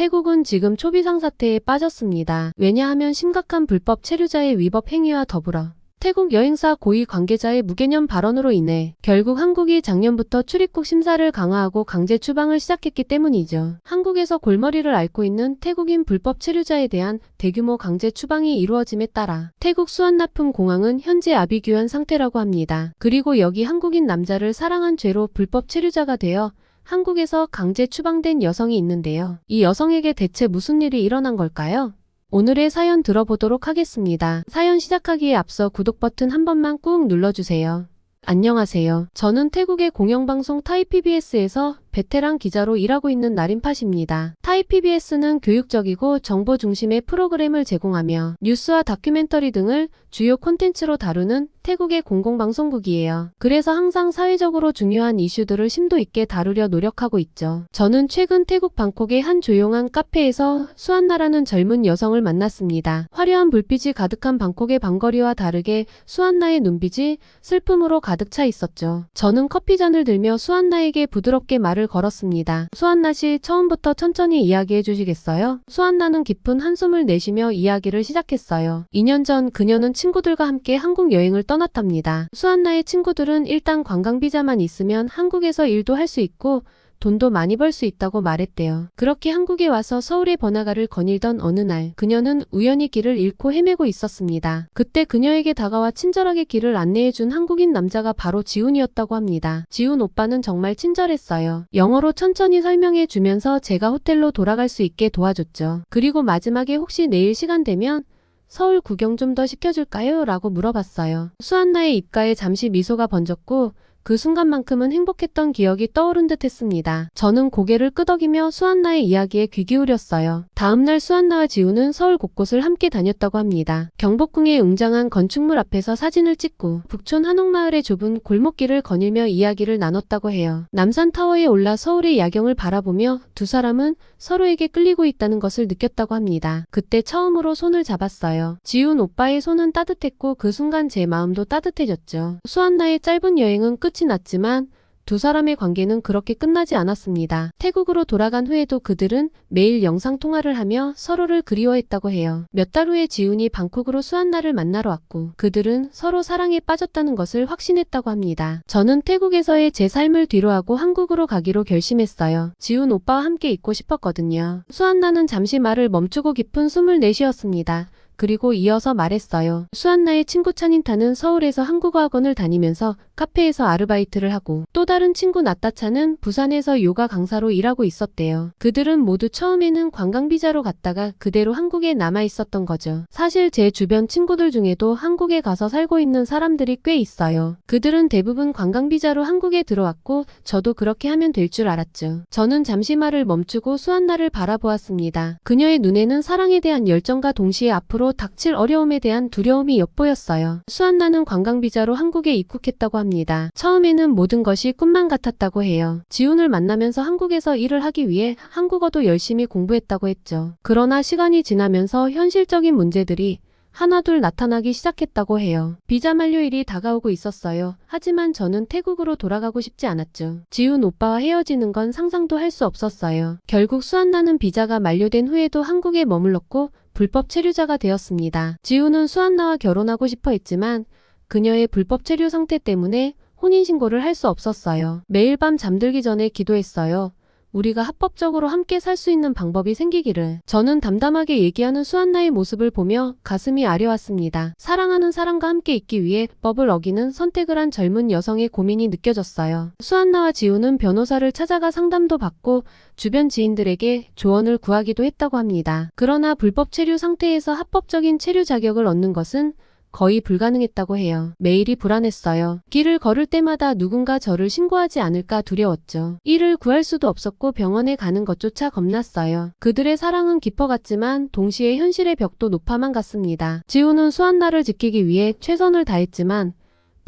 태국은 지금 초비상 사태에 빠졌습니다. 왜냐하면 심각한 불법 체류자의 위법 행위와 더불어 태국 여행사 고위 관계자의 무개념 발언으로 인해 결국 한국이 작년부터 출입국 심사를 강화하고 강제 추방을 시작했기 때문이죠. 한국에서 골머리를 앓고 있는 태국인 불법 체류자에 대한 대규모 강제 추방이 이루어짐에 따라 태국 수완나품 공항은 현재 아비규환 상태라고 합니다. 그리고 여기 한국인 남자를 사랑한 죄로 불법 체류자가 되어 한국에서 강제 추방된 여성이 있는데요. 이 여성에게 대체 무슨 일이 일어난 걸까요? 오늘의 사연 들어보도록 하겠습니다. 사연 시작하기에 앞서 구독 버튼 한 번만 꾹 눌러주세요. 안녕하세요. 저는 태국의 공영방송 타이PBS에서 베테랑 기자로 일하고 있는 나린팟입니다. 타이PBS는 교육적이고 정보 중심의 프로그램을 제공하며 뉴스와 다큐멘터리 등을 주요 콘텐츠로 다루는 태국의 공공방송국이에요. 그래서 항상 사회적으로 중요한 이슈들을 심도 있게 다루려 노력하고 있죠. 저는 최근 태국 방콕의 한 조용한 카페에서 수안나라는 젊은 여성을 만났습니다. 화려한 불빛이 가득한 방콕의 밤거리와 다르게 수안나의 눈빛이 슬픔으로 가득 차 있었죠. 저는 커피잔을 들며 수안나에게 부드럽게 말을 걸었습니다. 수안나 씨, 처음부터 천천히 이야기해 주시겠어요? 수안나는 깊은 한숨을 내쉬며 이야기를 시작했어요. 2년 전 그녀는 친구들과 함께 한국 여행을 떠났답니다. 수안나의 친구들은 일단 관광비자만 있으면 한국에서 일도 할 수 있고 돈도 많이 벌 수 있다고 말했대요. 그렇게 한국에 와서 서울의 번화가를 거닐던 어느 날 그녀는 우연히 길을 잃고 헤매고 있었습니다. 그때 그녀에게 다가와 친절하게 길을 안내해준 한국인 남자가 바로 지훈이었다고 합니다. 지훈 오빠는 정말 친절했어요. 영어로 천천히 설명해주면서 제가 호텔로 돌아갈 수 있게 도와줬죠. 그리고 마지막에 혹시 내일 시간 되면 서울 구경 좀 더 시켜줄까요? 라고 물어봤어요. 수안나의 입가에 잠시 미소가 번졌고 그 순간만큼은 행복했던 기억이 떠오른 듯 했습니다. 저는 고개를 끄덕이며 수안나의 이야기에 귀 기울였어요. 다음날 수안나와 지우는 서울 곳곳을 함께 다녔다고 합니다. 경복궁에 웅장한 건축물 앞에서 사진을 찍고 북촌 한옥마을의 좁은 골목길을 거닐며 이야기를 나눴다고 해요. 남산타워에 올라 서울의 야경을 바라보며 두 사람은 서로에게 끌리고 있다는 것을 느꼈다고 합니다. 그때 처음으로 손을 잡았어요. 지훈 오빠의 손은 따뜻했고 그 순간 제 마음도 따뜻해졌죠. 수안나의 짧은 여행은 끝이 났지만 두 사람의 관계는 그렇게 끝나지 않았습니다. 태국으로 돌아간 후에도 그들은 매일 영상통화를 하며 서로를 그리워했다고 해요. 몇 달 후에 지훈이 방콕으로 수안나를 만나러 왔고 그들은 서로 사랑에 빠졌다는 것을 확신했다고 합니다. 저는 태국에서의 제 삶을 뒤로하고 한국으로 가기로 결심했어요. 지훈 오빠와 함께 있고 싶었거든요. 수안나는 잠시 말을 멈추고 깊은 숨을 내쉬었습니다. 그리고 이어서 말했어요. 수안나의 친구 찬인타는 서울에서 한국어 학원을 다니면서 카페에서 아르바이트를 하고 또 다른 친구 나타차는 부산에서 요가 강사로 일하고 있었대요. 그들은 모두 처음에는 관광비자로 갔다가 그대로 한국에 남아 있었던 거죠. 사실 제 주변 친구들 중에도 한국에 가서 살고 있는 사람들이 꽤 있어요. 그들은 대부분 관광비자로 한국에 들어왔고 저도 그렇게 하면 될 줄 알았죠. 저는 잠시 말을 멈추고 수안나를 바라보았습니다. 그녀의 눈에는 사랑에 대한 열정과 동시에 앞으로 닥칠 어려움에 대한 두려움이 엿보였어요. 수안나는 관광비자로 한국에 입국했다고 합니다. 처음에는 모든 것이 꿈만 같았다고 해요. 지훈을 만나면서 한국에서 일을 하기 위해 한국어도 열심히 공부했다고 했죠. 그러나 시간이 지나면서 현실적인 문제들이 하나둘 나타나기 시작했다고 해요. 비자 만료일이 다가오고 있었어요. 하지만 저는 태국으로 돌아가고 싶지 않았죠. 지훈 오빠와 헤어지는 건 상상도 할 수 없었어요. 결국 수안나는 비자가 만료된 후에도 한국에 머물렀고 불법 체류자가 되었습니다. 지훈은 수안나와 결혼하고 싶어 했지만 그녀의 불법 체류 상태 때문에 혼인신고를 할 수 없었어요. 매일 밤 잠들기 전에 기도했어요. 우리가 합법적으로 함께 살 수 있는 방법이 생기기를. 저는 담담하게 얘기하는 수안나의 모습을 보며 가슴이 아려왔습니다. 사랑하는 사람과 함께 있기 위해 법을 어기는 선택을 한 젊은 여성의 고민이 느껴졌어요. 수안나와 지훈은 변호사를 찾아가 상담도 받고 주변 지인들에게 조언을 구하기도 했다고 합니다. 그러나 불법 체류 상태에서 합법적인 체류 자격을 얻는 것은 거의 불가능했다고 해요. 매일이 불안했어요. 길을 걸을 때마다 누군가 저를 신고하지 않을까 두려웠죠. 일을 구할 수도 없었고 병원에 가는 것조차 겁났어요. 그들의 사랑은 깊어갔지만 동시에 현실의 벽도 높아만 갔습니다. 지훈은 수안나를 지키기 위해 최선을 다했지만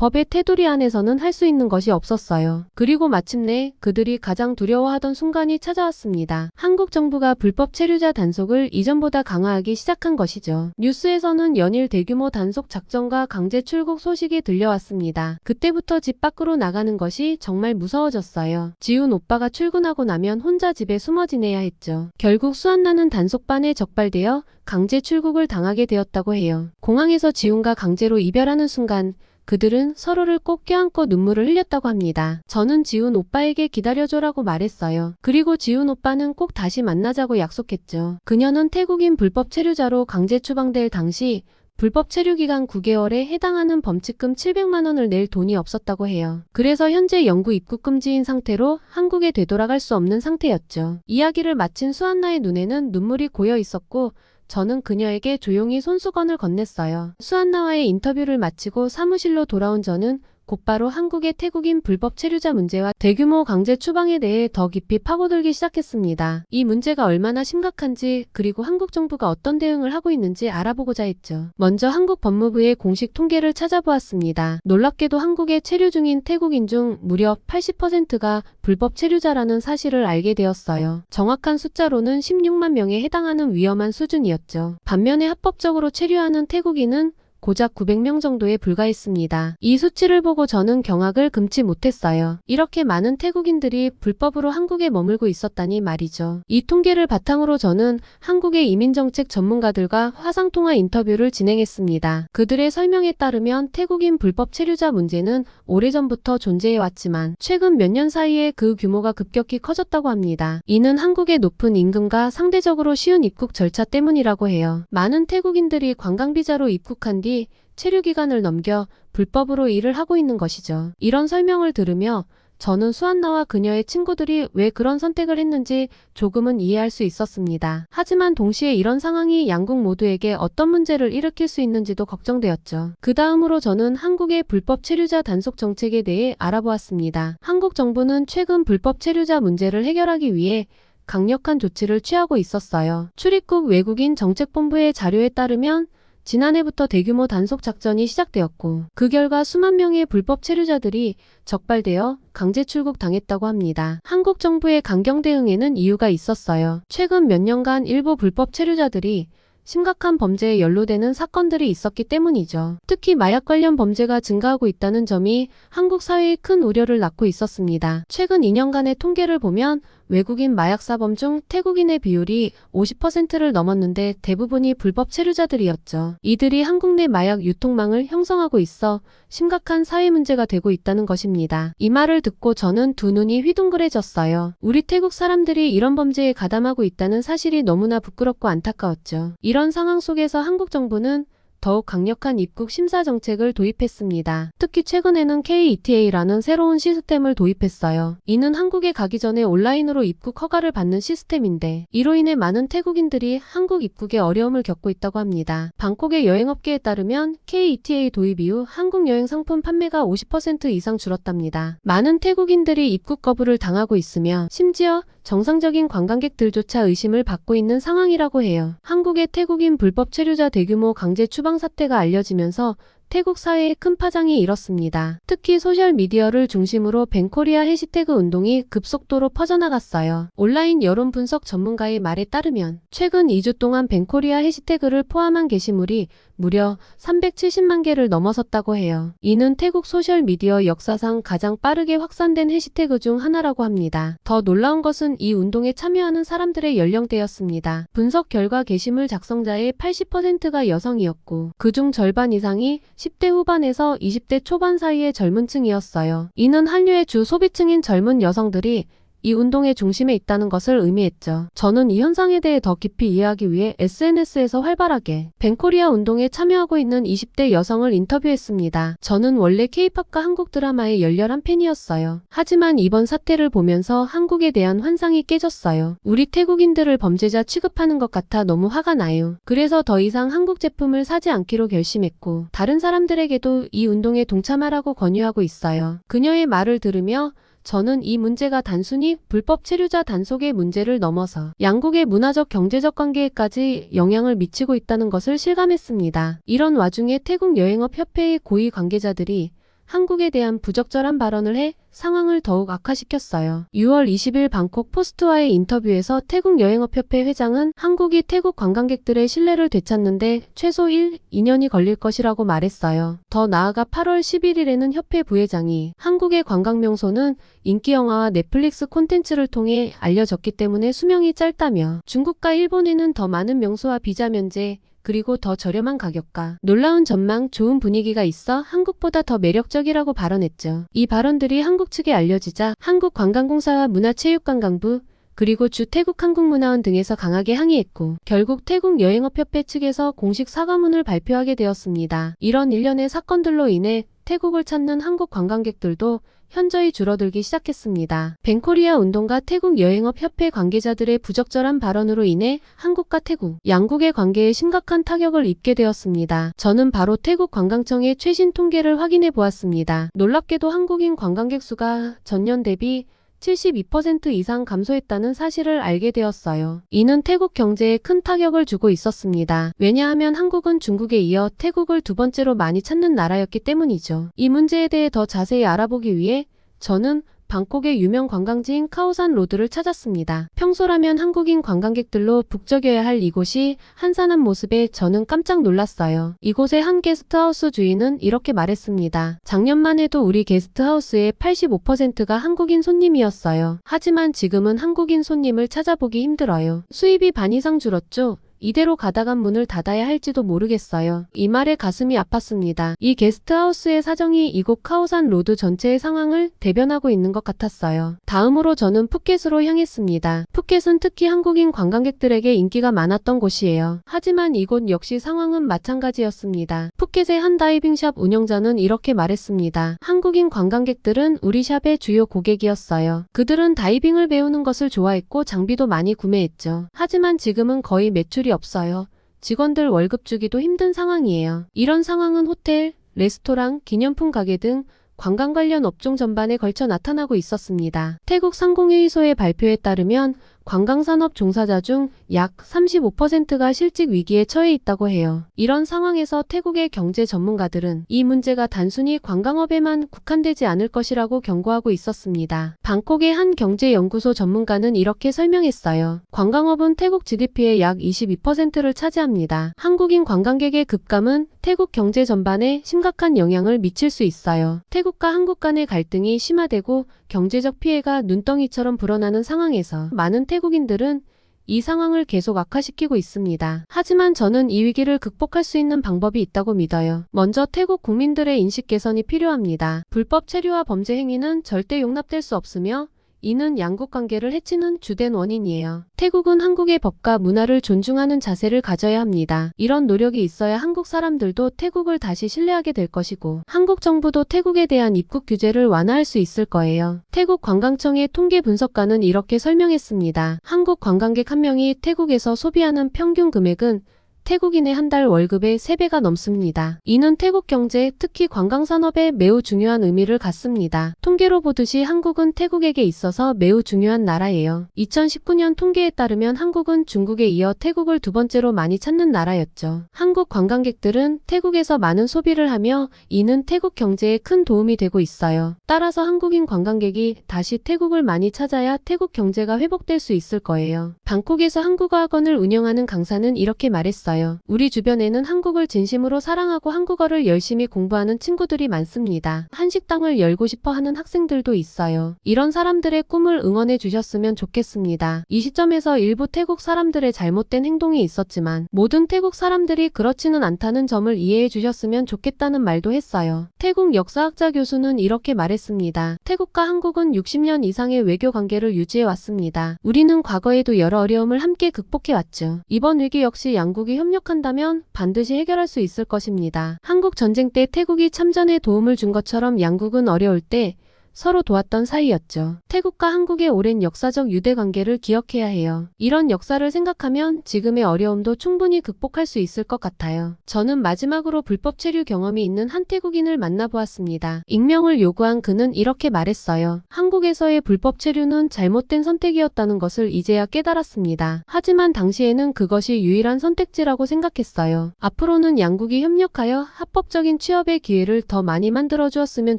법의 테두리 안에서는 할 수 있는 것이 없었어요. 그리고 마침내 그들이 가장 두려워하던 순간이 찾아왔습니다. 한국 정부가 불법 체류자 단속을 이전보다 강화하기 시작한 것이죠. 뉴스에서는 연일 대규모 단속 작전과 강제 출국 소식이 들려왔습니다. 그때부터 집 밖으로 나가는 것이 정말 무서워졌어요. 지훈 오빠가 출근하고 나면 혼자 집에 숨어 지내야 했죠. 결국 수안나는 단속반에 적발되어 강제 출국을 당하게 되었다고 해요. 공항에서 지훈과 강제로 이별하는 순간 그들은 서로를 꼭 껴안고 눈물을 흘렸다고 합니다. 저는 지훈 오빠에게 기다려줘라고 말했어요. 그리고 지훈 오빠는 꼭 다시 만나자고 약속했죠. 그녀는 태국인 불법 체류자로 강제 추방될 당시 불법 체류 기간 9개월에 해당하는 범칙금 700만 원을 낼 돈이 없었다고 해요. 그래서 현재 영구 입국 금지인 상태로 한국에 되돌아갈 수 없는 상태였죠. 이야기를 마친 수안나의 눈에는 눈물이 고여 있었고 저는 그녀에게 조용히 손수건을 건넸어요. 수안나와의 인터뷰를 마치고 사무실로 돌아온 저는 곧바로 한국의 태국인 불법 체류자 문제와 대규모 강제 추방에 대해 더 깊이 파고들기 시작했습니다. 이 문제가 얼마나 심각한지 그리고 한국 정부가 어떤 대응을 하고 있는지 알아보고자 했죠. 먼저 한국 법무부의 공식 통계를 찾아보았습니다. 놀랍게도 한국에 체류 중인 태국인 중 무려 80%가 불법 체류자라는 사실을 알게 되었어요. 정확한 숫자로는 16만 명에 해당하는 위험한 수준이었죠. 반면에 합법적으로 체류하는 태국인은 고작 900명 정도에 불과했습니다. 이 수치를 보고 저는 경악을 금치 못했어요. 이렇게 많은 태국인들이 불법으로 한국에 머물고 있었다니 말이죠. 이 통계를 바탕으로 저는 한국의 이민정책 전문가들과 화상통화 인터뷰를 진행했습니다. 그들의 설명에 따르면 태국인 불법 체류자 문제는 오래전부터 존재해왔지만 최근 몇 년 사이에 그 규모가 급격히 커졌다고 합니다. 이는 한국의 높은 임금과 상대적으로 쉬운 입국 절차 때문이라고 해요. 많은 태국인들이 관광비자로 입국한 뒤 체류 기간을 넘겨 불법으로 일을 하고 있는 것이죠. 이런 설명을 들으며 저는 수안나와 그녀의 친구들이 왜 그런 선택을 했는지 조금은 이해할 수 있었습니다. 하지만 동시에 이런 상황이 양국 모두에게 어떤 문제를 일으킬 수 있는지도 걱정되었죠. 그 다음으로 저는 한국의 불법 체류자 단속 정책에 대해 알아보았습니다. 한국 정부는 최근 불법 체류자 문제를 해결하기 위해 강력한 조치를 취하고 있었어요. 출입국 외국인 정책본부의 자료에 따르면 지난해부터 대규모 단속 작전이 시작되었고 그 결과 수만 명의 불법 체류자들이 적발되어 강제 출국 당했다고 합니다. 한국 정부의 강경 대응에는 이유가 있었어요. 최근 몇 년간 일부 불법 체류자들이 심각한 범죄에 연루되는 사건들이 있었기 때문이죠. 특히 마약 관련 범죄가 증가하고 있다는 점이 한국 사회에 큰 우려를 낳고 있었습니다. 최근 2년간의 통계를 보면 외국인 마약 사범 중 태국인의 비율이 50%를 넘었는데 대부분이 불법 체류자들이었죠. 이들이 한국 내 마약 유통망을 형성하고 있어 심각한 사회 문제가 되고 있다는 것입니다. 이 말을 듣고 저는 두 눈이 휘둥그레졌어요. 우리 태국 사람들이 이런 범죄에 가담하고 있다는 사실이 너무나 부끄럽고 안타까웠죠. 이런 상황 속에서 한국 정부는 더욱 강력한 입국 심사 정책을 도입했습니다. 특히 최근에는 KETA라는 새로운 시스템을 도입했어요. 이는 한국에 가기 전에 온라인으로 입국 허가를 받는 시스템인데 이로 인해 많은 태국인들이 한국 입국에 어려움을 겪고 있다고 합니다. 방콕의 여행업계에 따르면 KETA 도입 이후 한국 여행 상품 판매가 50% 이상 줄었답니다. 많은 태국인들이 입국 거부를 당하고 있으며 심지어 정상적인 관광객들조차 의심을 받고 있는 상황이라고 해요. 한국의 태국인 불법 체류자 대규모 강제 추방 사태가 알려지면서 태국 사회에 큰 파장이 일었습니다. 특히 소셜미디어를 중심으로 벤코리아 해시태그 운동이 급속도로 퍼져나갔어요. 온라인 여론 분석 전문가의 말에 따르면 최근 2주 동안 벤코리아 해시태그를 포함한 게시물이 무려 370만 개를 넘어섰다고 해요. 이는 태국 소셜미디어 역사상 가장 빠르게 확산된 해시태그 중 하나라고 합니다. 더 놀라운 것은 이 운동에 참여하는 사람들의 연령대였습니다. 분석 결과 게시물 작성자의 80%가 여성이었고 그중 절반 이상이 10대 후반에서 20대 초반 사이의 젊은 층이었어요. 이는 한류의 주 소비층인 젊은 여성들이 이 운동의 중심에 있다는 것을 의미했죠. 저는 이 현상에 대해 더 깊이 이해하기 위해 SNS에서 활발하게 벤코리아 운동에 참여하고 있는 20대 여성을 인터뷰했습니다. 저는 원래 K-팝과 한국 드라마의 열렬한 팬이었어요. 하지만 이번 사태를 보면서 한국에 대한 환상이 깨졌어요. 우리 태국인들을 범죄자 취급하는 것 같아 너무 화가 나요. 그래서 더 이상 한국 제품을 사지 않기로 결심했고 다른 사람들에게도 이 운동에 동참하라고 권유하고 있어요. 그녀의 말을 들으며 저는 이 문제가 단순히 불법 체류자 단속의 문제를 넘어서 양국의 문화적 경제적 관계에까지 영향을 미치고 있다는 것을 실감했습니다. 이런 와중에 태국 여행업 협회의 고위 관계자들이 한국에 대한 부적절한 발언을 해 상황을 더욱 악화시켰어요. 6월 20일 방콕 포스트와의 인터뷰에서 태국 여행업협회 회장은 한국이 태국 관광객들의 신뢰를 되찾는데 최소 2년이 걸릴 것이라고 말했어요. 더 나아가 8월 11일에는 협회 부회장이 한국의 관광명소는 인기 영화와 넷플릭스 콘텐츠를 통해 알려졌기 때문에 수명이 짧다며 중국과 일본에는 더 많은 명소와 비자 면제, 그리고 더 저렴한 가격과 놀라운 전망, 좋은 분위기가 있어 한국보다 더 매력적이라고 발언했죠. 이 발언들이 한국 측에 알려지자 한국관광공사와 문화체육관광부, 그리고 주 태국한국문화원 등에서 강하게 항의했고 결국 태국여행업협회 측에서 공식 사과문을 발표하게 되었습니다. 이런 일련의 사건들로 인해 태국을 찾는 한국 관광객들도 현저히 줄어들기 시작했습니다. 벤코리아 운동가 태국여행업협회 관계자들의 부적절한 발언으로 인해 한국과 태국, 양국의 관계에 심각한 타격을 입게 되었습니다. 저는 바로 태국 관광청의 최신 통계를 확인해 보았습니다. 놀랍게도 한국인 관광객 수가 전년 대비 72% 이상 감소했다는 사실을 알게 되었어요. 이는 태국 경제에 큰 타격을 주고 있었습니다. 왜냐하면 한국은 중국에 이어 태국을 두 번째로 많이 찾는 나라였기 때문이죠. 이 문제에 대해 더 자세히 알아보기 위해 저는 방콕의 유명 관광지인 카오산 로드를 찾았습니다. 평소라면 한국인 관광객들로 북적여야 할 이곳이 한산한 모습에 저는 깜짝 놀랐어요. 이곳의 한 게스트하우스 주인은 이렇게 말했습니다. 작년만 해도 우리 게스트하우스의 85%가 한국인 손님이었어요. 하지만 지금은 한국인 손님을 찾아보기 힘들어요. 수입이 반 이상 줄었죠. 이대로 가다간 문을 닫아야 할지도 모르겠어요. 이 말에 가슴이 아팠습니다. 이 게스트하우스의 사정이 이곳 카오산 로드 전체의 상황을 대변하고 있는 것 같았어요. 다음으로 저는 푸켓으로 향했습니다. 푸켓은 특히 한국인 관광객들에게 인기가 많았던 곳이에요. 하지만 이곳 역시 상황은 마찬가지였습니다. 푸켓의 한 다이빙샵 운영자는 이렇게 말했습니다. 한국인 관광객들은 우리 샵의 주요 고객이었어요. 그들은 다이빙을 배우는 것을 좋아했고 장비도 많이 구매했죠. 하지만 지금은 거의 매출이 없어요. 직원들 월급 주기도 힘든 상황이에요. 이런 상황은 호텔, 레스토랑, 기념품 가게 등 관광 관련 업종 전반에 걸쳐 나타나고 있었습니다. 태국 상공회의소의 발표에 따르면 관광산업 종사자 중 약 35%가 실직 위기에 처해 있다고 해요. 이런 상황에서 태국의 경제 전문가들은 이 문제가 단순히 관광업에만 국한되지 않을 것이라고 경고하고 있었습니다. 방콕의 한 경제연구소 전문가는 이렇게 설명했어요. 관광업은 태국 GDP의 약 22%를 차지합니다. 한국인 관광객의 급감은 태국 경제 전반에 심각한 영향을 미칠 수 있어요. 태국과 한국 간의 갈등이 심화되고 경제적 피해가 눈덩이처럼 불어나는 상황에서 많은 태국인들은 이 상황을 계속 악화시키고 있습니다. 하지만 저는 이 위기를 극복할 수 있는 방법이 있다고 믿어요. 먼저 태국 국민들의 인식 개선이 필요합니다. 불법 체류와 범죄 행위는 절대 용납될 수 없으며 이는 양국 관계를 해치는 주된 원인이에요. 태국은 한국의 법과 문화를 존중하는 자세를 가져야 합니다. 이런 노력이 있어야 한국 사람들도 태국을 다시 신뢰하게 될 것이고 한국 정부도 태국에 대한 입국 규제를 완화할 수 있을 거예요. 태국 관광청의 통계 분석가는 이렇게 설명했습니다. 한국 관광객 한 명이 태국에서 소비하는 평균 금액은 태국인의 한 달 월급의 3배가 넘습니다. 이는 태국 경제, 특히 관광산업에 매우 중요한 의미를 갖습니다. 통계로 보듯이 한국은 태국에게 있어서 매우 중요한 나라예요. 2019년 통계에 따르면 한국은 중국에 이어 태국을 두 번째로 많이 찾는 나라였죠. 한국 관광객들은 태국에서 많은 소비를 하며 이는 태국 경제에 큰 도움이 되고 있어요. 따라서 한국인 관광객이 다시 태국을 많이 찾아야 태국 경제가 회복될 수 있을 거예요. 방콕에서 한국어 학원을 운영하는 강사는 이렇게 말했어요. 우리 주변에는 한국을 진심으로 사랑하고 한국어를 열심히 공부하는 친구들이 많습니다. 한식당을 열고 싶어 하는 학생들도 있어요. 이런 사람들의 꿈을 응원해 주셨으면 좋겠습니다. 이 시점에서 일부 태국 사람들의 잘못된 행동이 있었지만 모든 태국 사람들이 그렇지는 않다는 점을 이해해 주셨으면 좋겠다는 말도 했어요. 태국 역사학자 교수는 이렇게 말했습니다. 태국과 한국은 60년 이상의 외교 관계를 유지해 왔습니다. 우리는 과거에도 여러 어려움을 함께 극복해 왔죠. 이번 위기 역시 양국이 협력한다면 반드시 해결할 수 있을 것입니다. 한국 전쟁 때 태국이 참전에 도움을 준 것처럼 양국은 어려울 때 서로 도왔던 사이였죠. 태국과 한국의 오랜 역사적 유대 관계를 기억해야 해요. 이런 역사를 생각하면 지금의 어려움도 충분히 극복할 수 있을 것 같아요. 저는 마지막으로 불법 체류 경험이 있는 한 태국인을 만나보았습니다. 익명을 요구한 그는 이렇게 말했어요. 한국에서의 불법 체류는 잘못된 선택이었다는 것을 이제야 깨달았습니다. 하지만 당시에는 그것이 유일한 선택지라고 생각했어요. 앞으로는 양국이 협력하여 합법적인 취업의 기회를 더 많이 만들어 주었으면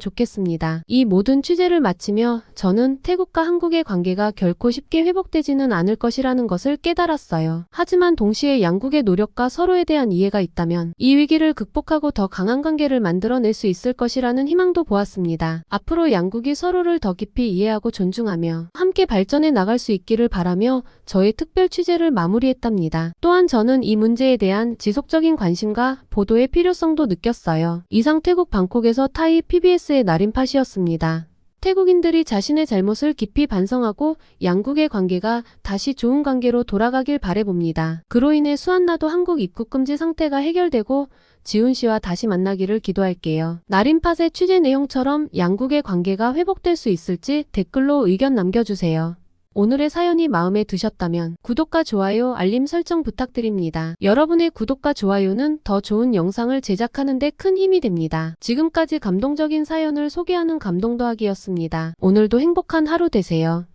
좋겠습니다. 이 모든 취재를 마치며 저는 태국과 한국의 관계가 결코 쉽게 회복되지는 않을 것이라는 것을 깨달았어요. 하지만 동시에 양국의 노력과 서로에 대한 이해가 있다면 이 위기를 극복하고 더 강한 관계를 만들어낼 수 있을 것이라는 희망도 보았습니다. 앞으로 양국이 서로를 더 깊이 이해하고 존중하며 함께 발전해 나갈 수 있기를 바라며 저의 특별 취재를 마무리했답니다. 또한 저는 이 문제에 대한 지속적인 관심과 보도의 필요성도 느꼈어요. 이상 태국 방콕에서 타이 PBS의 나린팟이었습니다. 태국인들이 자신의 잘못을 깊이 반성하고 양국의 관계가 다시 좋은 관계로 돌아가길 바라봅니다. 그로 인해 수안나도 한국 입국 금지 상태가 해결되고 지훈 씨와 다시 만나기를 기도할게요. 나린팟의 취재 내용처럼 양국의 관계가 회복될 수 있을지 댓글로 의견 남겨주세요. 오늘의 사연이 마음에 드셨다면 구독과 좋아요, 알림 설정 부탁드립니다. 여러분의 구독과 좋아요는 더 좋은 영상을 제작하는 데 큰 힘이 됩니다. 지금까지 감동적인 사연을 소개하는 감동 더하기였습니다. 오늘도 행복한 하루 되세요.